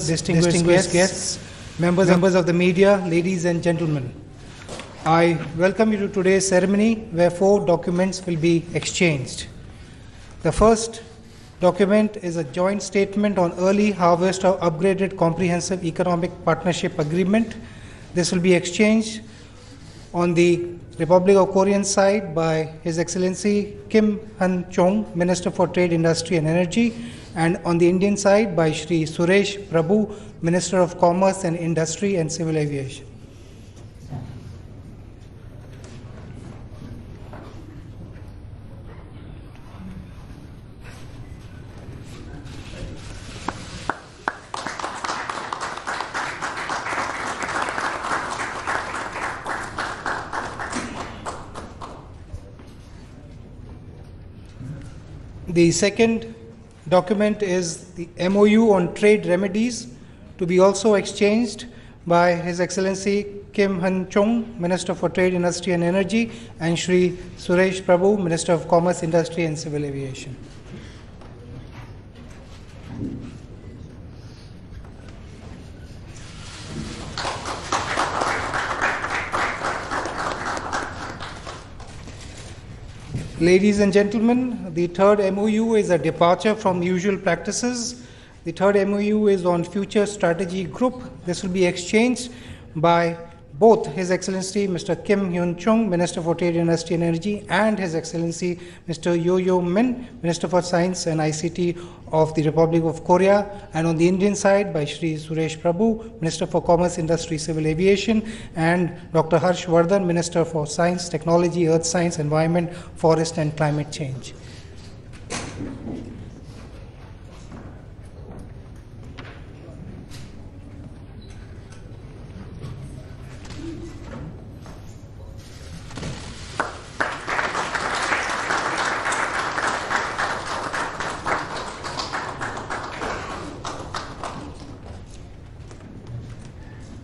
distinguished guests, members of the media, ladies and gentlemen. I welcome you to today's ceremony where 4 documents will be exchanged. The first document is a joint statement on early harvest of upgraded comprehensive economic partnership agreement. This will be exchanged on the Republic of Korean side by His Excellency Kim Han-chung, Minister for Trade, Industry and Energy, and on the Indian side by Shri Suresh Prabhu, Minister of Commerce and Industry and Civil Aviation. The second document is the MOU on trade remedies to be also exchanged by His Excellency Kim Han-chung, Minister for Trade, Industry and Energy, and Shri Suresh Prabhu, Minister of Commerce, Industry and Civil Aviation. Ladies and gentlemen, the third MOU is a departure from usual practices. The third MOU is on future strategy group. This will be exchanged by both His Excellency Mr. Kim Hyun-chung, Minister for Trade, Industry and Energy, and His Excellency Mr. Yo-Yo Min, Minister for Science and ICT of the Republic of Korea, and on the Indian side by Shri Suresh Prabhu, Minister for Commerce, Industry, Civil Aviation, and Dr. Harsh Vardhan, Minister for Science, Technology, Earth Science, Environment, Forest and Climate Change.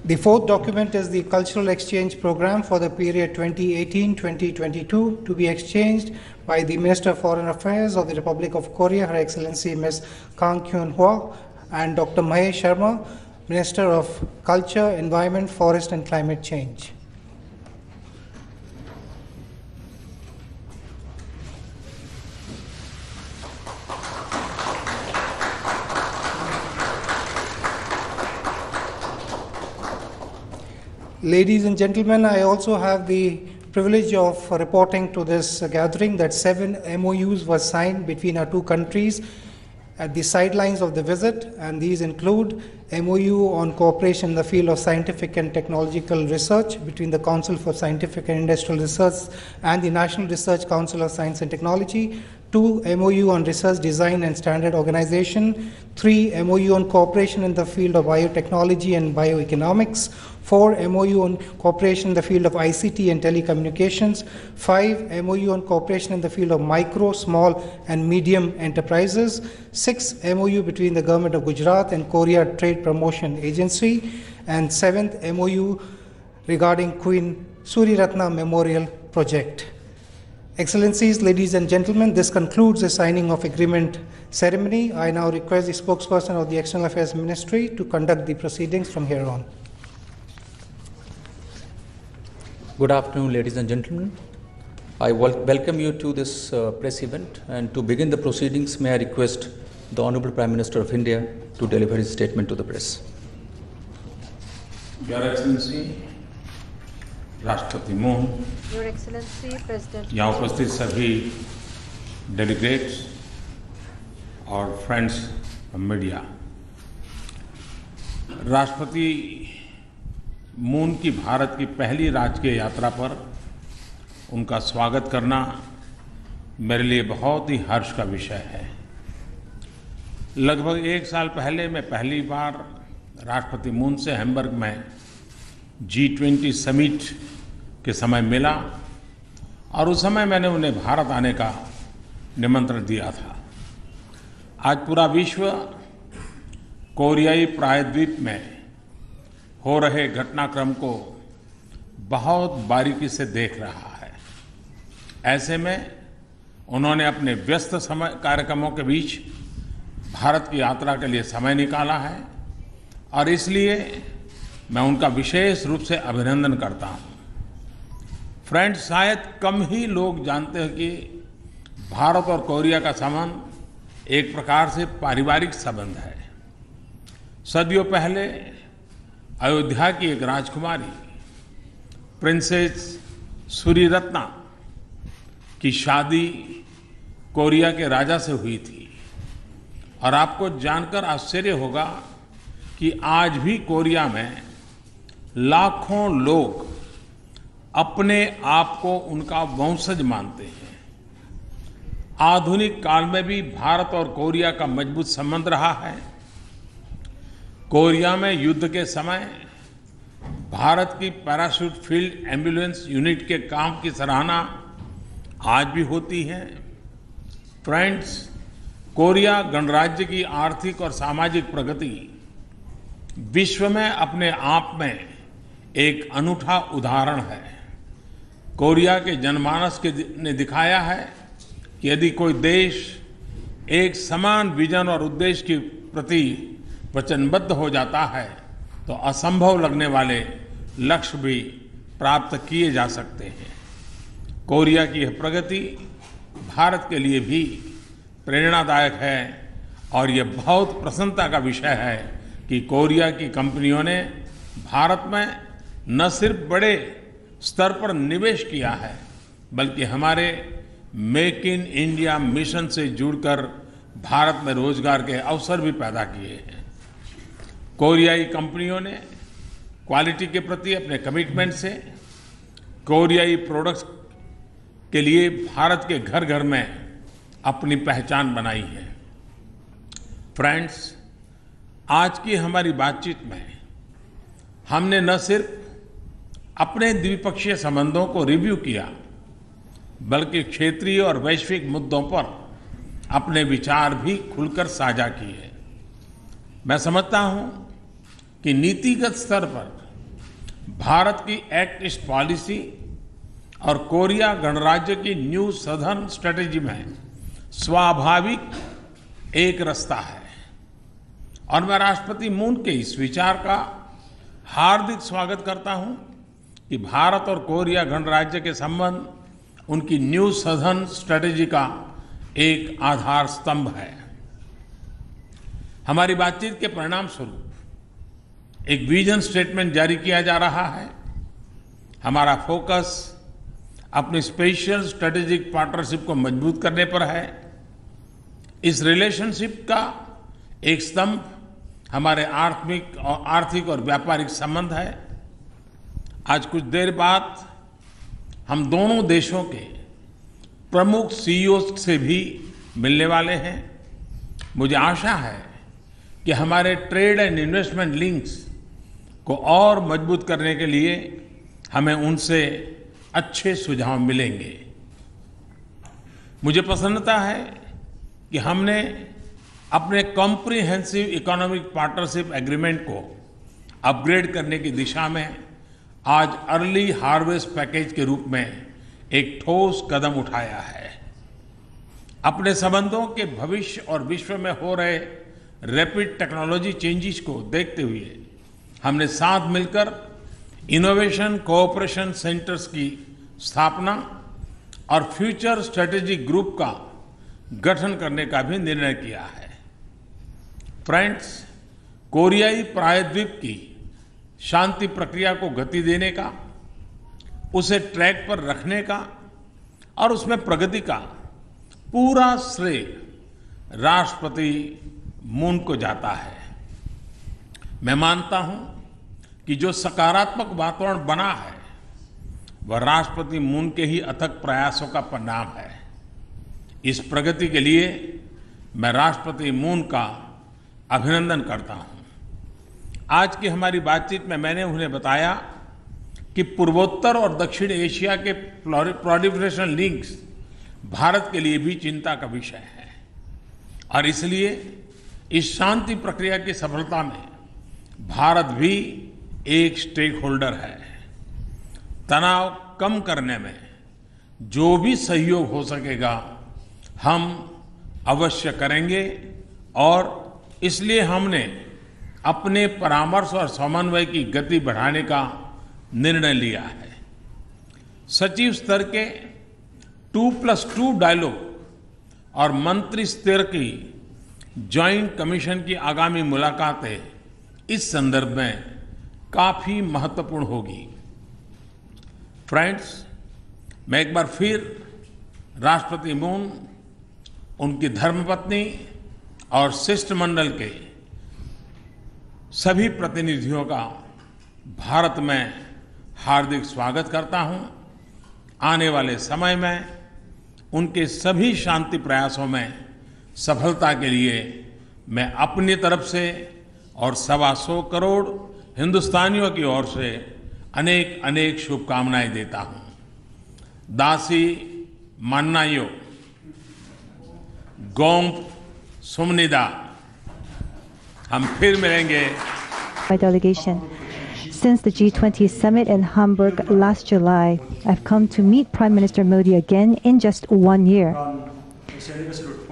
The fourth document is the Cultural Exchange Program for the period 2018-2022 to be exchanged by the Minister of Foreign Affairs of the Republic of Korea, Her Excellency Ms. Kang Kyun-hwa, and Dr. Mahesh Sharma, Minister of Culture, Environment, Forest and Climate Change. Ladies and gentlemen, I also have the privilege of reporting to this gathering that 7 MOUs were signed between our 2 countries at the sidelines of the visit, and these include MOU on cooperation in the field of scientific and technological research between the Council for Scientific and Industrial Research and the National Research Council of Science and Technology, 2 MOU on research design and standard organization, 3 MOU on cooperation in the field of biotechnology and bioeconomics, 4 MOU on cooperation in the field of ICT and telecommunications, 5 MOU on cooperation in the field of micro, small and medium enterprises, 6 MOU between the Government of Gujarat and Korea Trade Promotion Agency, and 7th MOU regarding Queen Suriratna Memorial Project. Excellencies, ladies and gentlemen, this concludes the signing of agreement ceremony. I now request the spokesperson of the External Affairs Ministry to conduct the proceedings from here on. Good afternoon, ladies and gentlemen. I welcome you to this press event, and to begin the proceedings, may I request the Honorable Prime Minister of India to deliver his statement to the press. Your Excellency, राष्ट्रपति moon, Your Excellency, President, यहाँ उपस्थित सभी delegates और friends media, राष्ट्रपति moon की भारत की पहली राजकीय यात्रा पर उनका स्वागत करना मेरे लिए बहुत ही हर्ष का विषय है। लगभग 1 साल पहले मैं पहली बार राष्ट्रपति मून से हैम्बर्ग में G20 समिट के समय मिला और उस समय मैंने उन्हें भारत आने का निमंत्रण दिया था। आज पूरा विश्व कोरियाई प्रायद्वीप में हो रहे घटनाक्रम को बहुत बारीकी से देख रहा है। ऐसे में उन्होंने अपने व्यस्त समय कार्यक्रमों के बीच भारत की यात्रा के लिए समय निकाला है और इसलिए मैं उनका विशेष रूप से अभिनंदन करता हूं। फ्रेंड्स, शायद कम ही लोग जानते हैं कि भारत और कोरिया का संबंध एक प्रकार से पारिवारिक संबंध है। सदियों पहले अयोध्या की एक राजकुमारी प्रिंसेस सूरीरत्ना की शादी कोरिया के राजा से हुई थी। और आपको जानकर आश्चर्य होगा कि आज भी कोरिया में लाखों लोग अपने आप को उनका वंशज मानते हैं। आधुनिक काल में भी भारत और कोरिया का मजबूत संबंध रहा है। कोरिया में युद्ध के समय भारत की पैराशूट फील्ड एम्बुलेंस यूनिट के काम की सराहना आज भी होती है। फ्रेंड्स, कोरिया गणराज्य की आर्थिक और सामाजिक प्रगति विश्व में अपने आप में एक अनूठा उदाहरण है। कोरिया के जनमानस ने दिखाया है कि यदि कोई देश एक समान विजन और उद्देश्य के प्रति वचनबद्ध हो जाता है तो असंभव लगने वाले लक्ष्य भी प्राप्त किए जा सकते हैं। कोरिया की यह प्रगति भारत के लिए भी प्रेरणादायक है और ये बहुत प्रसन्नता का विषय है कि कोरिया की कंपनियों ने भारत में न सिर्फ बड़े स्तर पर निवेश किया है बल्कि हमारे मेक इन इंडिया मिशन से जुड़कर भारत में रोजगार के अवसर भी पैदा किए हैं। कोरियाई कंपनियों ने क्वालिटी के प्रति अपने कमिटमेंट से कोरियाई प्रोडक्ट्स के लिए भारत के घर घर में अपनी पहचान बनाई है। फ्रेंड्स, आज की हमारी बातचीत में हमने न सिर्फ अपने द्विपक्षीय संबंधों को रिव्यू किया बल्कि क्षेत्रीय और वैश्विक मुद्दों पर अपने विचार भी खुलकर साझा किए। मैं समझता हूं कि नीतिगत स्तर पर भारत की एक्ट ईस्ट पॉलिसी और कोरिया गणराज्य की न्यू सदर्न स्ट्रेटेजी में स्वाभाविक एक रास्ता है और मैं राष्ट्रपति मून के इस विचार का हार्दिक स्वागत करता हूं कि भारत और कोरिया गणराज्य के संबंध उनकी न्यू सदर्न स्ट्रेटेजी का एक आधार स्तंभ है। हमारी बातचीत के परिणाम स्वरूप एक विजन स्टेटमेंट जारी किया जा रहा है। हमारा फोकस अपनी स्पेशल स्ट्रेटेजिक पार्टनरशिप को मजबूत करने पर है। इस रिलेशनशिप का एक स्तंभ हमारे आर्थिक और व्यापारिक संबंध है। आज कुछ देर बाद हम दोनों देशों के प्रमुख सीईओ से भी मिलने वाले हैं। मुझे आशा है कि हमारे ट्रेड एंड इन्वेस्टमेंट लिंक्स को और मजबूत करने के लिए हमें उनसे अच्छे सुझाव मिलेंगे। मुझे प्रसन्नता है कि हमने अपने कॉम्प्रिहेंसिव इकोनॉमिक पार्टनरशिप एग्रीमेंट को अपग्रेड करने की दिशा में आज अर्ली हार्वेस्ट पैकेज के रूप में एक ठोस कदम उठाया है। अपने संबंधों के भविष्य और विश्व में हो रहे रैपिड टेक्नोलॉजी चेंजेस को देखते हुए हमने साथ मिलकर इनोवेशन कोऑपरेशन सेंटर्स की स्थापना और फ्यूचर स्ट्रेटेजिक ग्रुप का गठन करने का भी निर्णय किया है। फ्रेंड्स, कोरियाई प्रायद्वीप की शांति प्रक्रिया को गति देने का, उसे ट्रैक पर रखने का और उसमें प्रगति का पूरा श्रेय राष्ट्रपति मून को जाता है। मैं मानता हूं कि जो सकारात्मक वातावरण बना है वह राष्ट्रपति मून के ही अथक प्रयासों का परिणाम है। इस प्रगति के लिए मैं राष्ट्रपति मून का अभिनंदन करता हूं। आज की हमारी बातचीत में मैंने उन्हें बताया कि पूर्वोत्तर और दक्षिण एशिया के प्रोलिफरेशन लिंक्स भारत के लिए भी चिंता का विषय है और इसलिए इस शांति प्रक्रिया की सफलता में भारत भी एक स्टेक होल्डर है। तनाव कम करने में जो भी सहयोग हो सकेगा हम अवश्य करेंगे और इसलिए हमने अपने परामर्श और समन्वय की गति बढ़ाने का निर्णय लिया है। सचिव स्तर के 2+2 डायलॉग और मंत्री स्तर की जॉइंट कमीशन की आगामी मुलाकातें इस संदर्भ में काफी महत्वपूर्ण होगी। फ्रेंड्स, मैं एक बार फिर राष्ट्रपति मून, उनकी धर्मपत्नी और शिष्टमंडल के सभी प्रतिनिधियों का भारत में हार्दिक स्वागत करता हूं। आने वाले समय में उनके सभी शांति प्रयासों में सफलता के लिए मैं अपनी तरफ से और 125 करोड़ हिंदुस्तानियों की ओर से अनेक अनेक शुभकामनाएं देता हूं। दासी मान्नायो गोंग सुमनिदा, हम फिर मिलेंगे। My delegation. Since the G20 summit in Hamburg last July, I've come to meet Prime Minister Modi again in just 1 year.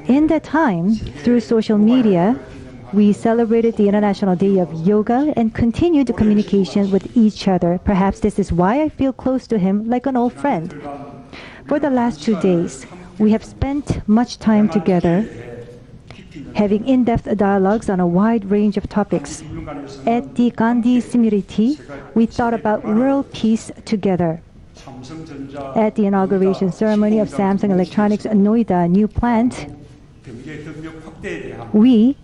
In that time, through social media, we celebrated the International Day of Yoga and continued communication with each other. Perhaps this is why I feel close to him like an old friend. For the last 2 days, we have spent much time together, having in-depth dialogues on a wide range of topics. At the Gandhi Smriti, we thought about world peace together. At the inauguration ceremony of Samsung Electronics Noida new plant, we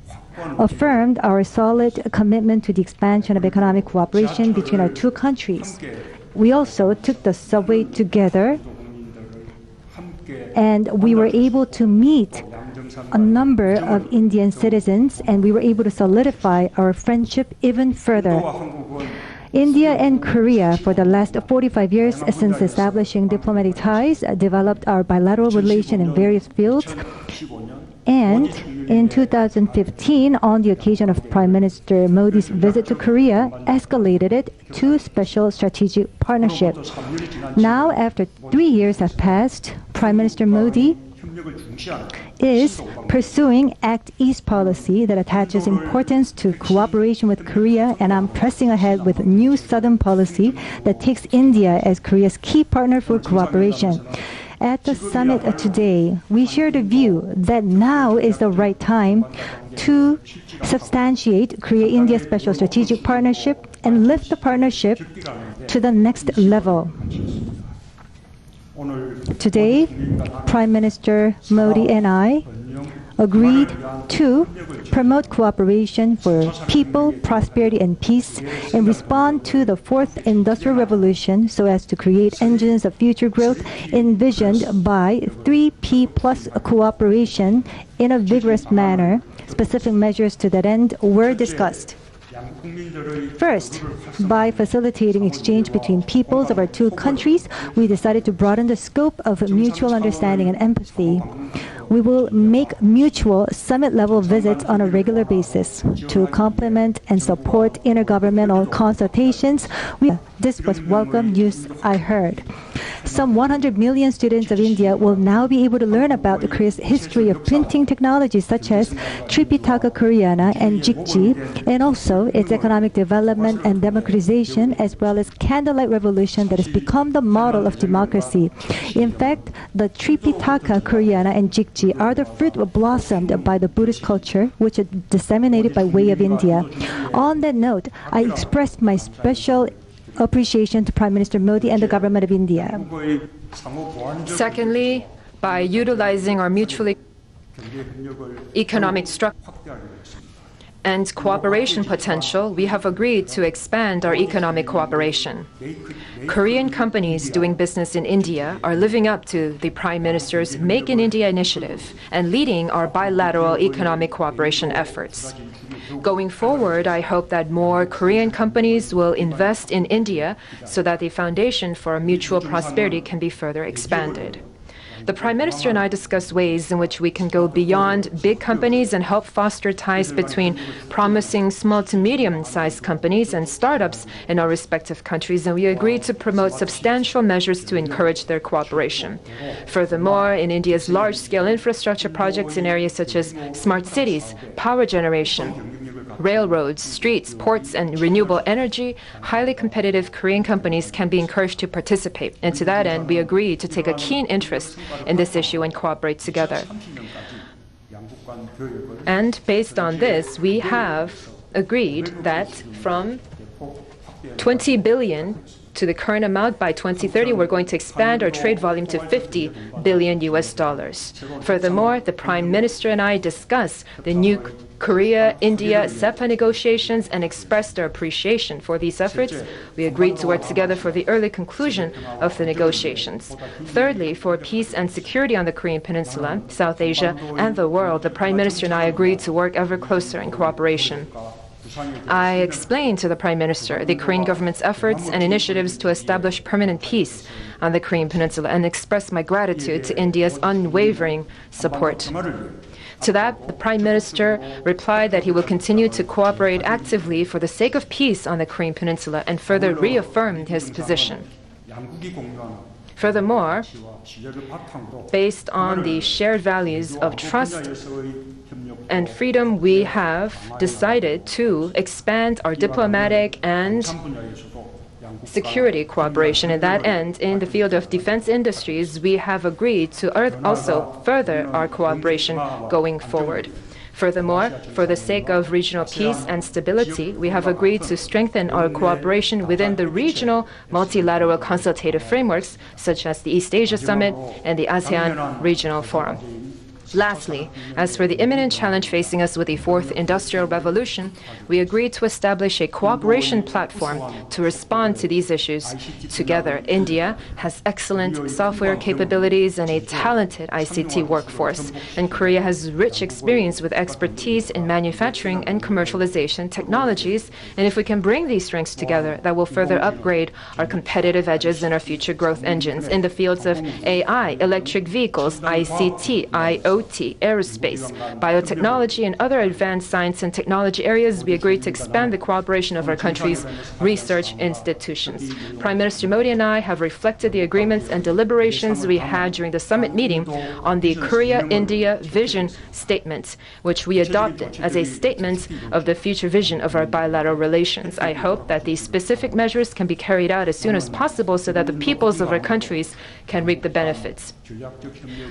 affirmed our solid commitment to the expansion of economic cooperation between our two countries. We also took the subway together, and we were able to meet a number of Indian citizens, and we were able to solidify our friendship even further. India and Korea, for the last 45 years since establishing diplomatic ties, developed our bilateral relation in various fields. And in 2015, on the occasion of Prime Minister Modi's visit to Korea, escalated it to special strategic partnership. Now, after 3 years have passed, Prime Minister Modi is pursuing Act East policy that attaches importance to cooperation with Korea, and I'm pressing ahead with new Southern policy that takes India as Korea's key partner for cooperation. At the summit today, we share the view that now is the right time to substantiate Korea-India Special Strategic Partnership and lift the partnership to the next level. Today, Prime Minister Modi and I agreed to promote cooperation for people, prosperity, and peace, and respond to the fourth industrial revolution so as to create engines of future growth envisioned by 3P plus cooperation in a vigorous manner. Specific measures to that end were discussed. First, by facilitating exchange between peoples of our two countries, we decided to broaden the scope of mutual understanding and empathy. We will make mutual summit-level visits on a regular basis to complement and support intergovernmental consultations. This was welcome news I heard. Some 100 million students of India will now be able to learn about Korea's history of printing technologies such as Tripitaka Koreana and Jikji, and also its economic development and democratization, as well as candlelight revolution that has become the model of democracy. In fact, the Tripitaka Koreana and Jikji are the fruit blossomed by the Buddhist culture, which is disseminated by way of India. On that note, I expressed my special appreciation to Prime Minister Modi and the government of India. Secondly, by utilizing our mutually economic structure and cooperation potential, we have agreed to expand our economic cooperation. Korean companies doing business in India are living up to the Prime Minister's Make in India initiative and leading our bilateral economic cooperation efforts. Going forward, I hope that more Korean companies will invest in India so that the foundation for mutual prosperity can be further expanded. The Prime Minister and I discussed ways in which we can go beyond big companies and help foster ties between promising small to medium-sized companies and startups in our respective countries, and we agreed to promote substantial measures to encourage their cooperation. Furthermore, in India's large-scale infrastructure projects in areas such as smart cities, power generation, railroads, streets, ports, and renewable energy, highly competitive Korean companies can be encouraged to participate. And to that end, we agree to take a keen interest in this issue and cooperate together. And based on this, we have agreed that from 20 billion to the current amount by 2030, we're going to expand our trade volume to 50 billion US dollars. Furthermore, the Prime Minister and I discussed the new Korea-India SEPA negotiations and expressed our appreciation for these efforts. We agreed to work together for the early conclusion of the negotiations. Thirdly, for peace and security on the Korean Peninsula, South Asia, and the world, the Prime Minister and I agreed to work ever closer in cooperation. I explained to the Prime Minister the Korean government's efforts and initiatives to establish permanent peace on the Korean Peninsula and expressed my gratitude to India's unwavering support. To that, the Prime Minister replied that he will continue to cooperate actively for the sake of peace on the Korean Peninsula and further reaffirmed his position. Furthermore, based on the shared values of trust and freedom, we have decided to expand our diplomatic and security cooperation. In that end, in the field of defense industries, we have agreed to also further our cooperation going forward. Furthermore, for the sake of regional peace and stability, we have agreed to strengthen our cooperation within the regional multilateral consultative frameworks, such as the East Asia Summit and the ASEAN Regional Forum. Lastly, as for the imminent challenge facing us with the fourth industrial revolution, we agreed to establish a cooperation platform to respond to these issues together. India has excellent software capabilities and a talented ICT workforce, and Korea has rich experience with expertise in manufacturing and commercialization technologies. And if we can bring these strengths together, that will further upgrade our competitive edges and our future growth engines in the fields of AI, electric vehicles, ICT, IoT, aerospace, biotechnology, and other advanced science and technology areas. We agreed to expand the cooperation of our country's research institutions. Prime Minister Modi and I have reflected the agreements and deliberations we had during the summit meeting on the Korea-India Vision Statement, which we adopted as a statement of the future vision of our bilateral relations. I hope that these specific measures can be carried out as soon as possible so that the peoples of our countries can reap the benefits.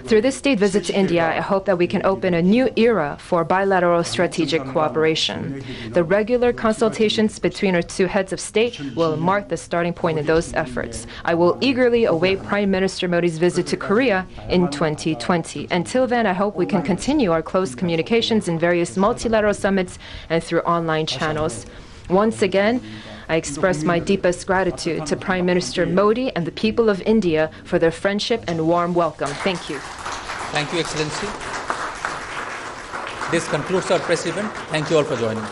Through this state visit to India, I hope that we can open a new era for bilateral strategic cooperation. The regular consultations between our two heads of state will mark the starting point in those efforts. I will eagerly await Prime Minister Modi's visit to Korea in 2020. Until then, I hope we can continue our close communications in various multilateral summits and through online channels. Once again, I express my deepest gratitude to Prime Minister Modi and the people of India for their friendship and warm welcome. Thank you. Thank you, Excellency. This concludes our press event. Thank you all for joining.